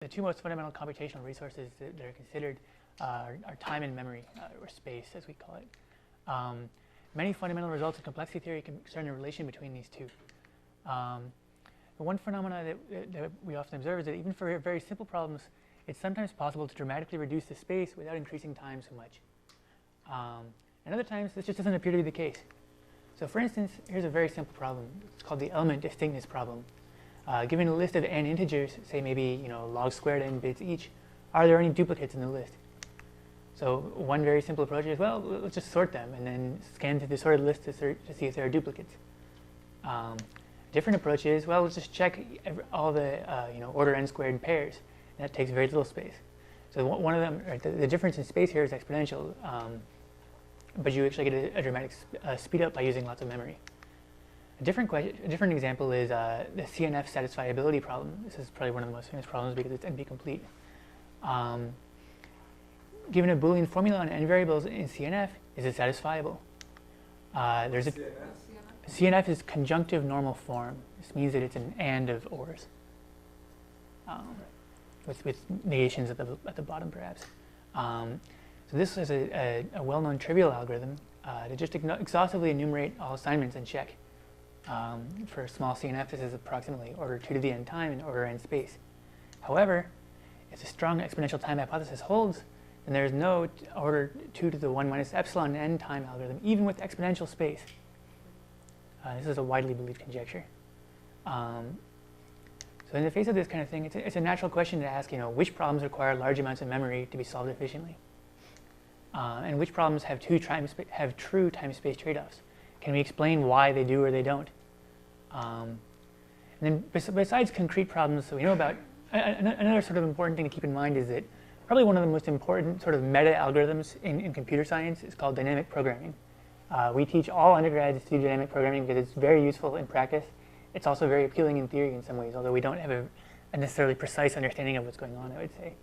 The two most fundamental computational resources that are considered are time and memory, or space as we call it. Many fundamental results in complexity theory concern the relation between these two. The one phenomena that we often observe is that even for very simple problems, it's sometimes possible to dramatically reduce the space without increasing time so much. And other times, this just doesn't appear to be the case. So for instance, here's a very simple problem. It's called the element distinctness problem. Given a list of n integers, say maybe log squared n bits each, are there any duplicates in the list? So one very simple approach is, well, let's just sort them and then scan through the sorted list to see if there are duplicates. Different approach is, well, let's just check all the order n squared pairs. And that takes very little space. So one of them, right, the difference in space here is exponential, but you actually get a dramatic speed up by using lots of memory. A different example is the CNF satisfiability problem. This is probably one of the most famous problems because it's NP complete. Given a Boolean formula on n variables in CNF, is it satisfiable? There's a CNF is conjunctive normal form. This means that it's an and of ors, with negations at the bottom perhaps. So this is a well-known trivial algorithm to just exhaustively enumerate all assignments and check. For small CNF, this is approximately order 2 to the n time in order n space. However, if the strong exponential time hypothesis holds, then there is no order 2 to the 1 minus epsilon n time algorithm, even with exponential space. This is a widely believed conjecture. So in the face of this kind of thing, it's a natural question to ask, which problems require large amounts of memory to be solved efficiently? And which problems have true time-space trade-offs? Can we explain why they do or they don't? And then besides concrete problems that we know about, another sort of important thing to keep in mind is that probably one of the most important sort of meta algorithms in computer science is called dynamic programming. We teach all undergrads to do dynamic programming because it's very useful in practice. It's also very appealing in theory in some ways, although we don't have a necessarily precise understanding of what's going on, I would say.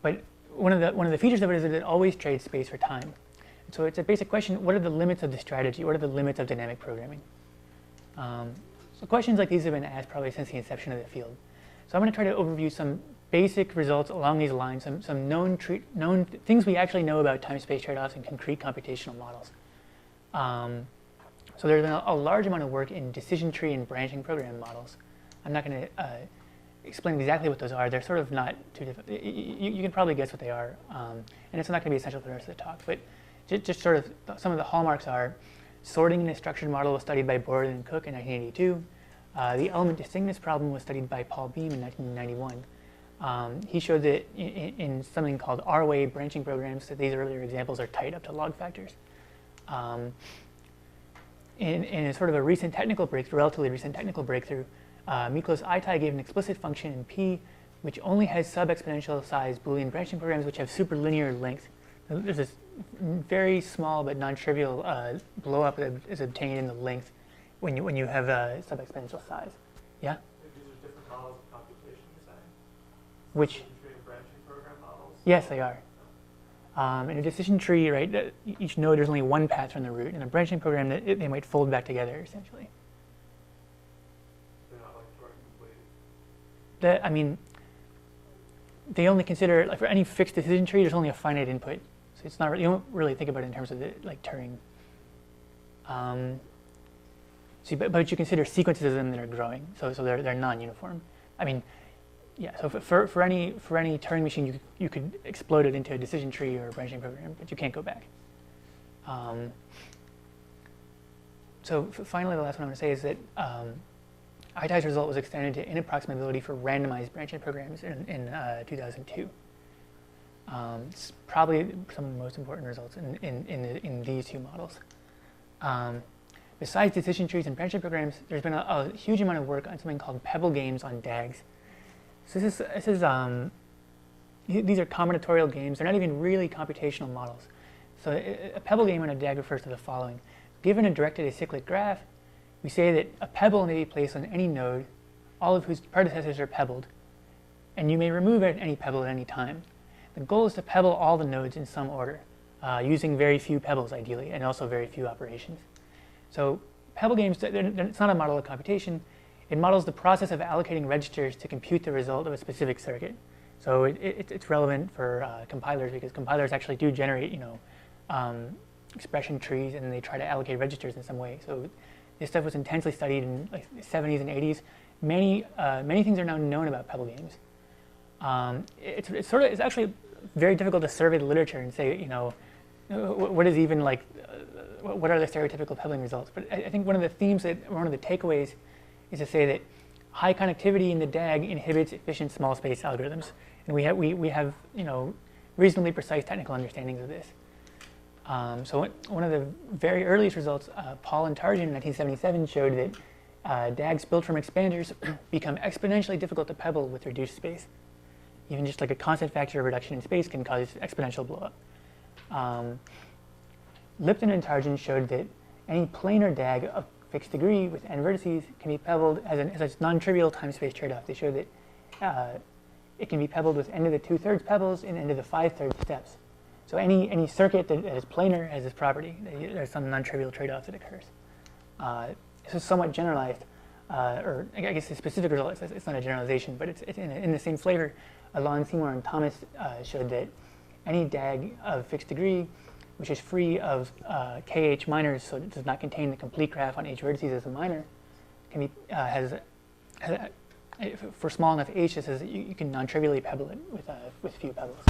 But one of the features of it is that it always trades space for time. And so it's a basic question: what are the limits of the strategy? What are the limits of dynamic programming? So questions like these have been asked probably since the inception of the field. So I'm going to try to overview some basic results along these lines, some known things we actually know about time-space trade-offs in concrete computational models. So there's been a large amount of work in decision tree and branching program models. I'm not going to explain exactly what those are. They're sort of not too difficult. You can probably guess what they are, and it's not going to be essential for the rest of the talk. But just sort of some of the hallmarks are sorting in a structured model was studied by Borden and Cook in 1982. The element distinctness problem was studied by Paul Beam in 1991. He showed that in something called R-way branching programs that these earlier examples are tight up to log factors. In a sort of a recent technical breakthrough, relatively recent technical breakthrough, Miklos Aitai gave an explicit function in P which only has sub-exponential size Boolean branching programs which have superlinear length. There's this very small but non-trivial blow-up that is obtained in the length when you have a sub-exponential size. Yeah? These are different models of computation, you're saying? Which? Decision tree and branching program models? Yes, they are. In a decision tree, right, each node there's only one path from the root. In a branching program, they might fold back together, essentially. They're not like short and complete? I mean, they only consider, like for any fixed decision tree, there's only a finite input. So it's not, you don't really think about it in terms of the, like Turing. But you consider sequences of them that are growing, so they're non-uniform. I mean, yeah. So for any Turing machine, you could explode it into a decision tree or a branching program, but you can't go back. So finally, the last one I want to say is that Aitai's result was extended to inapproximability for randomized branching programs in 2002. It's probably some of the most important results in these two models. Besides decision trees and branching programs, there's been a huge amount of work on something called pebble games on DAGs. So these are combinatorial games. They're not even really computational models. So a pebble game on a DAG refers to the following. Given a directed acyclic graph, we say that a pebble may be placed on any node, all of whose predecessors are pebbled, and you may remove any pebble at any time. The goal is to pebble all the nodes in some order, using very few pebbles ideally, and also very few operations. So pebble games, it's not a model of computation. it models the process of allocating registers to compute the result of a specific circuit. So it's relevant for compilers because compilers actually do generate, expression trees, and they try to allocate registers in some way. So this stuff was intensely studied in like the 70s and 80s. Many things are now known about pebble games. It's actually very difficult to survey the literature and say, what is even like, what are the stereotypical pebbling results? But I think one of the themes one of the takeaways is to say that high connectivity in the DAG inhibits efficient small space algorithms, and we have reasonably precise technical understandings of this. So one of the very earliest results, Paul and Tarjan in 1977 showed that DAGs built from expanders become exponentially difficult to pebble with reduced space. Even just like a constant factor of reduction in space can cause exponential blowup. Lipton and Tarjan showed that any planar DAG of fixed degree with n vertices can be pebbled as a non-trivial time-space trade-off. They showed that it can be pebbled with n to the 2/3 pebbles and n to the 5/3 steps. So any circuit that is planar has this property. There's some non-trivial trade-off that occurs. This is somewhat generalized, or I guess the specific result, it's not a generalization, but it's in the same flavor. Alon, Seymour, and Thomas showed that any DAG of fixed degree, which is free of KH minors, so it does not contain the complete graph on H vertices as a minor, can be for small enough H, this is you can non-trivially pebble it with few pebbles.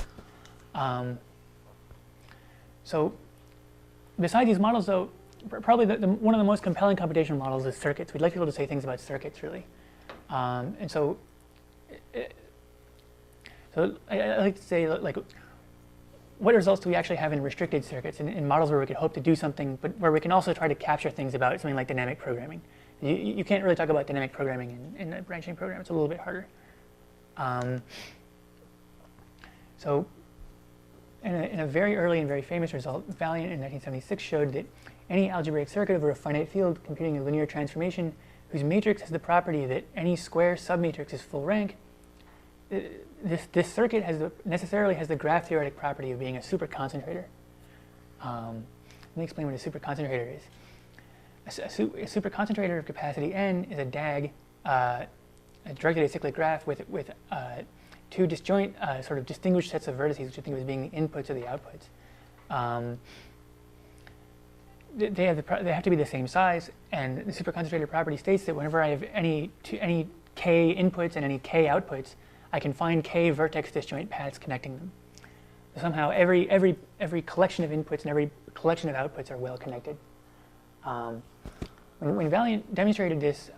So besides these models, though, probably one of the most compelling computational models is circuits. We'd like people to say things about circuits, really. And so I like to say, like, what results do we actually have in restricted circuits, in models where we could hope to do something, but where we can also try to capture things about something like dynamic programming. You can't really talk about dynamic programming in a branching program. It's a little bit harder. So in a very early and very famous result, Valiant in 1976 showed that any algebraic circuit over a finite field computing a linear transformation whose matrix has the property that any square submatrix is full rank, this circuit necessarily has the graph theoretic property of being a superconcentrator. Let me explain what a superconcentrator is. A superconcentrator of capacity n is a DAG, a directed acyclic graph with two disjoint, sort of distinguished sets of vertices, which I think of as being the inputs or the outputs. They have to be the same size, and the superconcentrator property states that whenever I have any k inputs and any k outputs, I can find k vertex disjoint paths connecting them. So somehow every collection of inputs and every collection of outputs are well connected. When Valiant demonstrated this,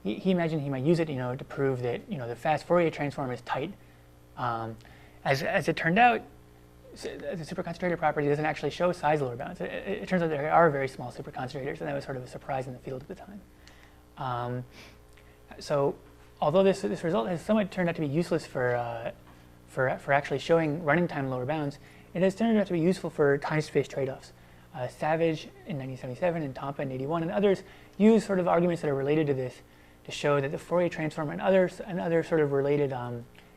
he imagined he might use it, to prove that the fast Fourier transform is tight. As it turned out, the superconcentrator property doesn't actually show size lower bounds. It turns out there are very small superconcentrators, and that was sort of a surprise in the field at the time. So although this result has somewhat turned out to be useless for actually showing running time lower bounds, it has turned out to be useful for time-space trade-offs. Savage in 1977 and Tompa in 81 and others use sort of arguments that are related to this to show that the Fourier transform and other sort of related,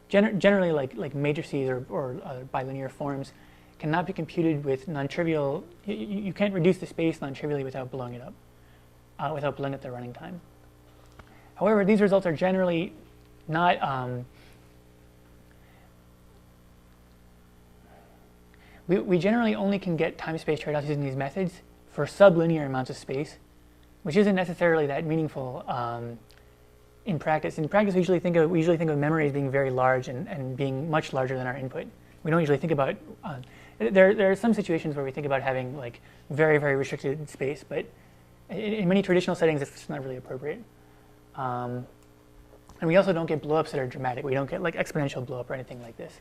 generally like matrices or bilinear forms, cannot be computed with non-trivial. You can't reduce the space non-trivially without blowing it up, without blowing up the running time. However, these results are generally not. We generally only can get time-space trade-offs using these methods for sublinear amounts of space, which isn't necessarily that meaningful in practice. In practice, we usually think of memory as being very large and being much larger than our input. We don't usually think about. There are some situations where we think about having like very, very restricted space, but in many traditional settings, it's not really appropriate. And we also don't get blowups that are dramatic. We don't get like exponential blowup or anything like this.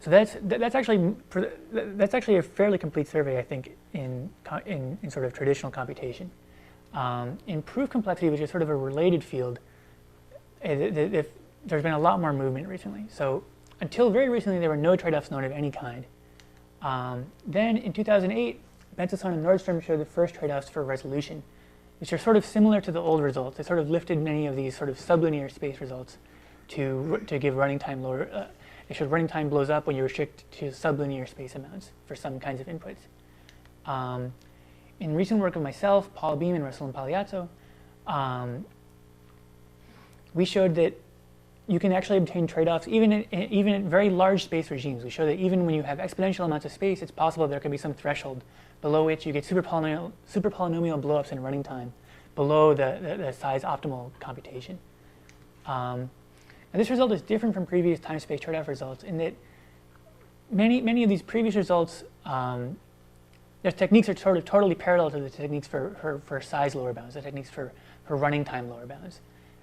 So that's actually a fairly complete survey, I think, in sort of traditional computation. In proof complexity, which is sort of a related field, there's been a lot more movement recently. So until very recently, there were no trade-offs known of any kind. Then in 2008, Bensason and Nordstrom showed the first trade-offs for resolution, which are sort of similar to the old results. They sort of lifted many of these sort of sublinear space results to give running time lower. They showed running time blows up when you restrict to sublinear space amounts for some kinds of inputs. in recent work of myself, Paul Beam, and Russell and Pagliazzo, we showed that you can actually obtain trade-offs even in very large space regimes. We show that even when you have exponential amounts of space, it's possible there could be some threshold below which you get superpolynomial blow-ups in running time below the size optimal computation. And this result is different from previous time-space trade-off results in that many of these previous results, their techniques are sort of totally parallel to the techniques for size lower bounds, the techniques for running time lower bounds.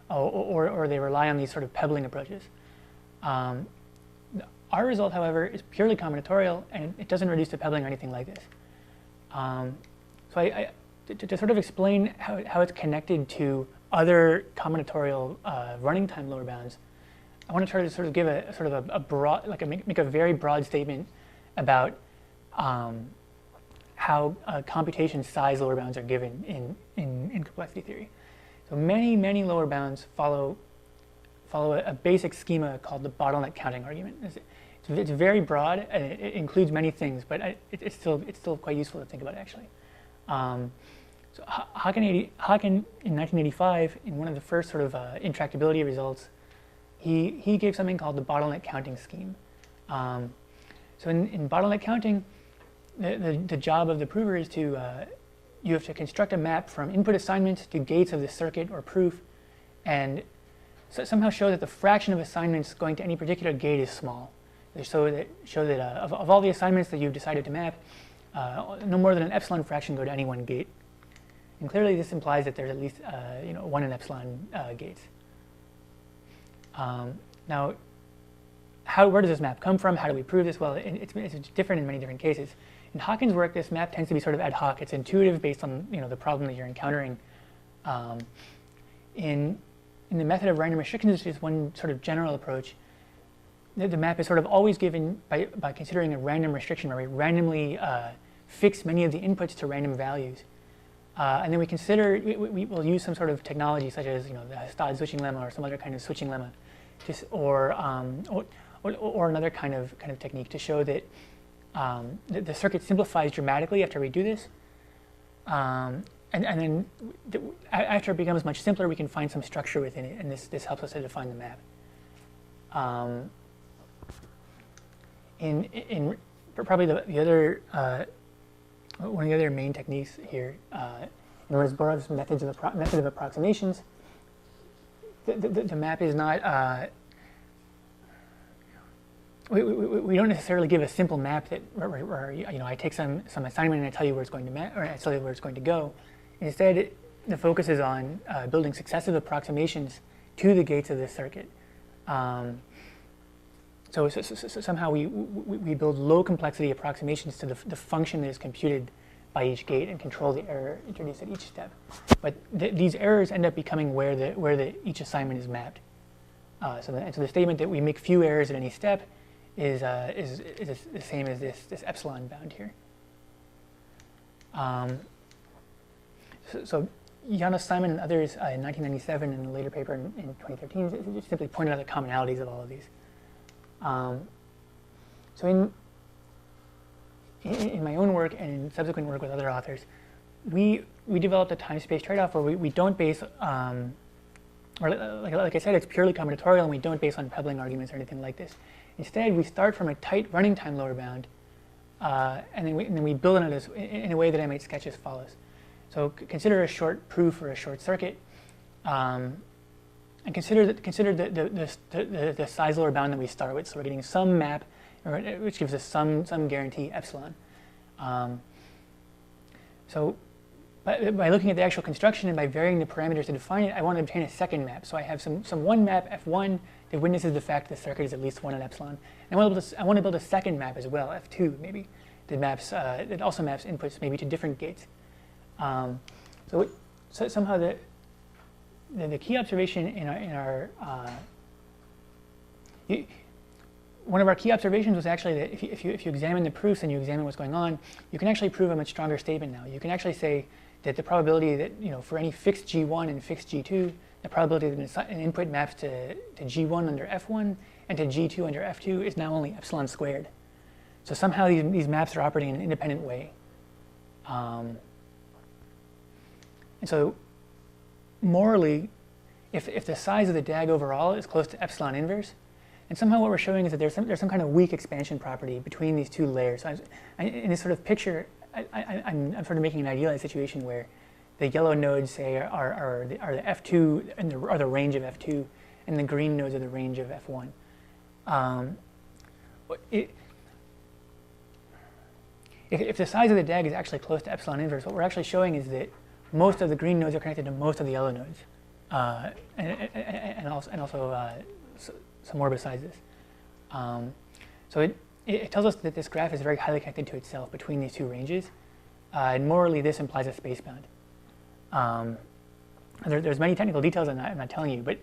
Or they rely on these sort of pebbling approaches. Our result, however, is purely combinatorial, and it doesn't reduce to pebbling or anything like this. So to sort of explain how it's connected to other combinatorial running time lower bounds, I want to try to sort of give a broad, make a very broad statement about how computation size lower bounds are given in complexity theory. So many lower bounds follow a basic schema called the bottleneck counting argument. It's very broad and it includes many things, but it's still quite useful to think about actually. So Haken in 1985, in one of the first sort of intractability results, he gave something called the bottleneck counting scheme. So in bottleneck counting, the job of the prover is to you have to construct a map from input assignments to gates of the circuit or proof, and somehow show that the fraction of assignments going to any particular gate is small. Show that of all the assignments that you've decided to map, no more than an epsilon fraction go to any one gate. And clearly this implies that there's at least 1 in epsilon gates. Now, where does this map come from? How do we prove this? Well, it's different in many different cases. In Haken's work, this map tends to be sort of ad hoc. It's intuitive based on the problem that you're encountering. In the method of random restrictions, which is one sort of general approach, the map is sort of always given by considering a random restriction where we randomly fix many of the inputs to random values. And then we will use some sort of technology such as the Hastad switching lemma or some other kind of switching lemma, or another kind of technique to show that the circuit simplifies dramatically after we do this. And then after it becomes much simpler, we can find some structure within it, and this helps us to define the map. In probably the other one of the other main techniques here, in Borov's method of approximations, the map is not. We don't necessarily give a simple map where I take some assignment and I tell you where it's going to map, or I tell you where it's going to go. Instead, the focus is on building successive approximations to the gates of this circuit. So somehow we build low complexity approximations to the function that is computed by each gate and control the error introduced at each step. But these errors end up becoming where each assignment is mapped. So the statement that we make few errors at any step is the same as this epsilon bound here. So Janos Simon and others in 1997 and a later paper in 2013 just simply pointed out the commonalities of all of these. So in my own work and in subsequent work with other authors, we developed a time-space trade-off where we don't base, or like I said, it's purely combinatorial, and we don't base on pebbling arguments or anything like this. Instead, we start from a tight running time lower bound, and then we build on it in a way that I might sketch as follows. So consider a short proof or a short circuit, and consider the size lower bound that we start with. So we're getting some map, which gives us some guarantee epsilon. So by looking at the actual construction and by varying the parameters to define it, I want to obtain a second map. So I have some one map F1 that witnesses the fact that the circuit is at least 1 in epsilon. And I want to build a second map as well, F2 maybe, that also maps inputs maybe to different gates. So somehow the key observation in our one of our key observations was actually that if you examine the proofs and you examine what's going on, you can actually prove a much stronger statement now. You can actually say that the probability that for any fixed G1 and fixed G2, the probability that an input maps to G1 under F1 and to G2 under F2 is now only epsilon squared. So somehow these maps are operating in an independent way. And so morally, if the size of the DAG overall is close to epsilon inverse, and somehow what we're showing is that there's some kind of weak expansion property between these two layers. So in this sort of picture, I'm sort of making an idealized situation where the yellow nodes, say, are the F2 and are the range of F2, and the green nodes are the range of F1. If the size of the DAG is actually close to epsilon inverse, what we're actually showing is that most of the green nodes are connected to most of the yellow nodes, and also some more besides this. So it tells us that this graph is very highly connected to itself between these two ranges, and morally this implies a spacebound. There's many technical details I'm not telling you, but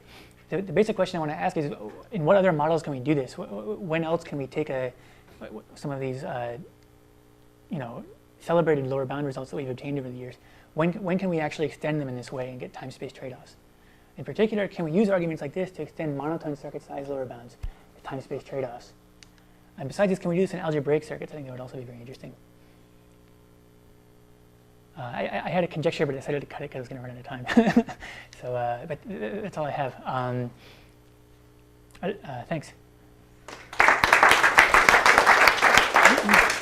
the basic question I want to ask is, in what other models can we do this? When else can we take some of these celebrated lower bound results that we've obtained over the years? When can we actually extend them in this way and get time-space trade-offs? In particular, can we use arguments like this to extend monotone circuit size lower bounds with time-space trade-offs? And besides this, can we do this in algebraic circuits? I think that would also be very interesting. I had a conjecture, but I decided to cut it because I was going to run out of time. So, but that's all I have. Thanks.